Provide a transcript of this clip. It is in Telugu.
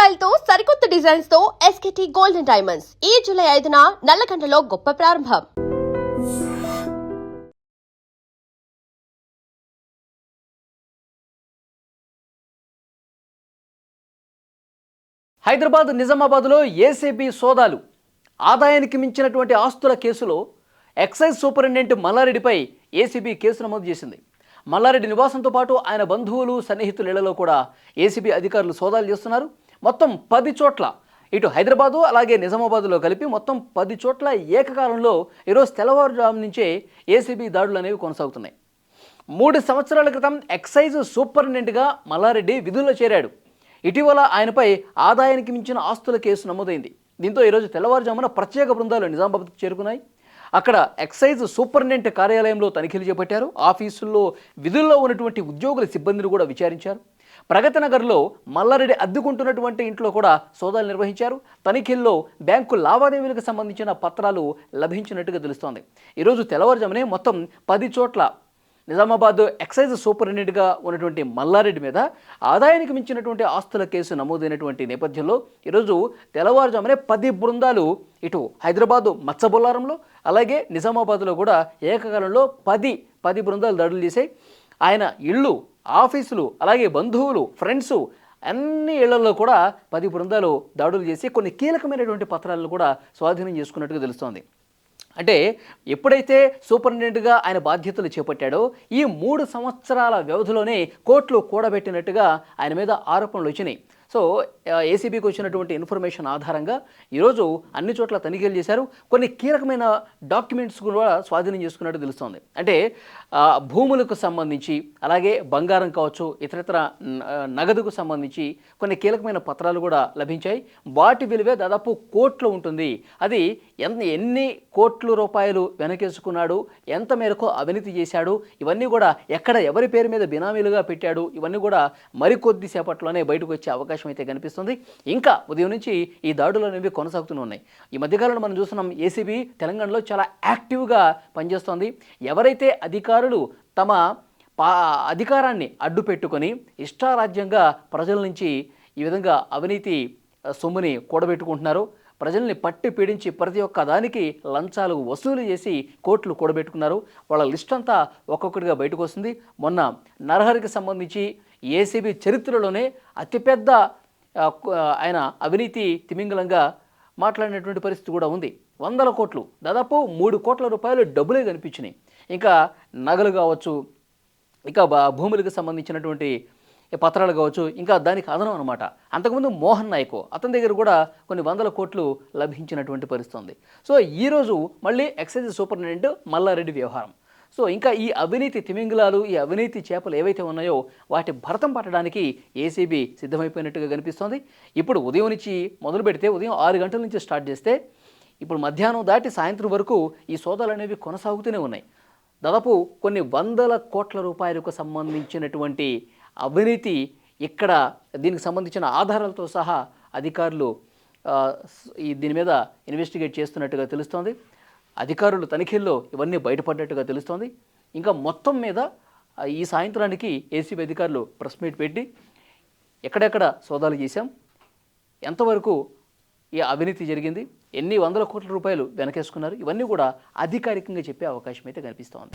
స్టైల్ తో సరికొత్త డిజైన్స్ తో ఎస్కేటీ గోల్డెన్ డైమండ్స్ ఈ జూలై 5న నల్లకండలో గొప్ప ప్రారంభం. హైదరాబాద్ నిజామాబాద్లో ఏసీబీ సోదాలు. ఆదాయానికి మించినటువంటి ఆస్తుల కేసులో ఎక్సైజ్ సూపరింటెండెంట్ మల్లారెడ్డిపై ఏసీబీ కేసు నమోదు చేసింది. మల్లారెడ్డి నివాసంతో పాటు ఆయన బంధువులు సన్నిహితుల ఇళ్లలో కూడా ఏసీబీ అధికారులు సోదాలు చేస్తున్నారు. మొత్తం 10 చోట్ల, ఇటు హైదరాబాదు అలాగే నిజామాబాద్లో కలిపి మొత్తం 10 చోట్ల ఏకకాలంలో ఈరోజు తెల్లవారుజాము నుంచే ఏసీబీ దాడులు అనేవి కొనసాగుతున్నాయి. 3 సంవత్సరాల క్రితం ఎక్సైజ్ సూపరింటెండెంట్గా మల్లారెడ్డి విధుల్లో చేరాడు. ఇటీవల ఆయనపై ఆదాయానికి మించిన ఆస్తుల కేసు నమోదైంది. దీంతో ఈరోజు తెల్లవారుజామున ప్రత్యేక బృందాలు నిజామాబాద్కు చేరుకున్నాయి. అక్కడ ఎక్సైజ్ సూపరింటెండెంట్ కార్యాలయంలో తనిఖీలు చేపట్టారు. ఆఫీసుల్లో విధుల్లో ఉన్నటువంటి ఉద్యోగుల సిబ్బందిని కూడా విచారించారు. ప్రగతి నగర్లో మల్లారెడ్డి అద్దెకుంటున్నటువంటి ఇంట్లో కూడా సోదాలు నిర్వహించారు. తనిఖీల్లో బ్యాంకు లావాదేవీలకు సంబంధించిన పత్రాలు లభించినట్టుగా తెలుస్తోంది. ఈరోజు తెల్లవారుజామునే మొత్తం 10 చోట్ల నిజామాబాద్ ఎక్సైజ్ సూపరింటెండెంట్గా ఉన్నటువంటి మల్లారెడ్డి మీద ఆదాయానికి మించినటువంటి ఆస్తుల కేసు నమోదైనటువంటి నేపథ్యంలో ఈరోజు తెల్లవారుజామునే 10 బృందాలు ఇటు హైదరాబాదు మత్స్యబొల్లారంలో అలాగే నిజామాబాద్లో కూడా ఏకకాలంలో 10 బృందాలు దాడులు చేశాయి. ఆయన ఇళ్ళు, ఆఫీసులు అలాగే బంధువులు, ఫ్రెండ్స్ అన్ని ఇళ్లలో కూడా 10 బృందాలు దాడులు చేసి కొన్ని కీలకమైనటువంటి పత్రాలను కూడా స్వాధీనం చేసుకున్నట్టుగా తెలుస్తోంది. అంటే ఎప్పుడైతే సూపరింటెండెంట్గా ఆయన బాధ్యతలు చేపట్టాడో ఈ 3 సంవత్సరాల వ్యవధిలోనే కోట్లు కూడబెట్టినట్టుగా ఆయన మీద ఆరోపణలు వచ్చినాయి. సో ఏసీబీకి వచ్చినటువంటి ఇన్ఫర్మేషన్ ఆధారంగా ఈరోజు అన్ని చోట్ల తనిఖీలు చేశారు. కొన్ని కీలకమైన డాక్యుమెంట్స్ కూడా స్వాధీనం చేసుకున్నట్టు తెలుస్తోంది. అంటే భూములకు సంబంధించి అలాగే బంగారం కావచ్చు, ఇతరత్ర నగదుకు సంబంధించి కొన్ని కీలకమైన పత్రాలు కూడా లభించాయి. వాటి విలువే దాదాపు కోట్లు ఉంటుంది. అది ఎన్ని కోట్ల రూపాయలు వెనకేసుకున్నాడు, ఎంత మేరకు అవినీతి చేశాడు, ఇవన్నీ కూడా ఎక్కడ ఎవరి పేరు మీద బినామీలుగా పెట్టాడు, ఇవన్నీ కూడా మరికొద్ది సేపట్లోనే బయటకు వచ్చే అవకాశం అయితే కనిపిస్తుంది. ఇంకా ఉదయం నుంచి ఈ దాడులు అనేవి కొనసాగుతూనే ఉన్నాయి. ఈ మధ్యకాలంలో మనం చూస్తున్నాం ఏసీబీ తెలంగాణలో చాలా యాక్టివ్గా పనిచేస్తోంది. ఎవరైతే అధికారులు తమ అధికారాన్ని అడ్డు పెట్టుకొని ఇష్టారాజ్యంగా ప్రజల నుంచి ఈ విధంగా అవినీతి సొమ్ముని కూడబెట్టుకుంటున్నారో, ప్రజల్ని పట్టి పీడించి ప్రతి ఒక్క దానికి లంచాలు వసూలు చేసి కోట్లు కూడబెట్టుకున్నారు, వాళ్ళ లిస్ట్ అంతా ఒక్కొక్కటిగా బయటకు వస్తుంది. మొన్న నరహరికి సంబంధించి ఏసీబీ చరిత్రలోనే అతిపెద్ద ఆయన అవినీతి తిమింగలంగా మాట్లాడినటువంటి పరిస్థితి కూడా ఉంది. 100 కోట్లు, దాదాపు 3 కోట్ల రూపాయలు డబ్బులే కనిపించినాయి. ఇంకా నగలు కావచ్చు, ఇంకా భూములకు సంబంధించినటువంటి పత్రాలు కావచ్చు, ఇంకా దానికి అదనం అనమాట. అంతకుముందు మోహన్ నాయక్, అతని దగ్గర కూడా కొన్ని 100 కోట్లు లభించినటువంటి పరిస్థితి ఉంది. సో ఈరోజు మళ్ళీ ఎక్సైజ్ సూపరింటెండెంట్ మల్లారెడ్డి వ్యవహారం. సో ఇంకా ఈ అవినీతి తిమింగలాలు, ఈ అవినీతి చేపలు ఏవైతే ఉన్నాయో వాటి భరతం పట్టడానికి ఏసీబీ సిద్ధమైపోయినట్టుగా కనిపిస్తోంది. ఇప్పుడు ఉదయం నుంచి మొదలు పెడితే ఉదయం 6 గంటల నుంచి స్టార్ట్ చేస్తే ఇప్పుడు మధ్యాహ్నం దాటి సాయంత్రం వరకు ఈ సోదాలు అనేవి కొనసాగుతూనే ఉన్నాయి. దాదాపు కొన్ని 100 కోట్ల రూపాయలకు సంబంధించినటువంటి అవినీతి ఇక్కడ దీనికి సంబంధించిన ఆధారాలతో సహా అధికారులు దీని మీద ఇన్వెస్టిగేట్ చేస్తున్నట్టుగా తెలుస్తోంది. అధికారులు తనిఖీల్లో ఇవన్నీ బయటపడ్డట్టుగా తెలుస్తోంది. ఇంకా మొత్తం మీద ఈ సాయంత్రానికి ఏసీబీ అధికారులు ప్రెస్ మీట్ పెట్టి ఎక్కడెక్కడ సోదాలు చేశాం, ఎంతవరకు ఈ అవినీతి జరిగింది, ఎన్ని 100 కోట్ల రూపాయలు వెనకేసుకున్నారు, ఇవన్నీ కూడా అధికారికంగా చెప్పే అవకాశం అయితే కనిపిస్తోంది.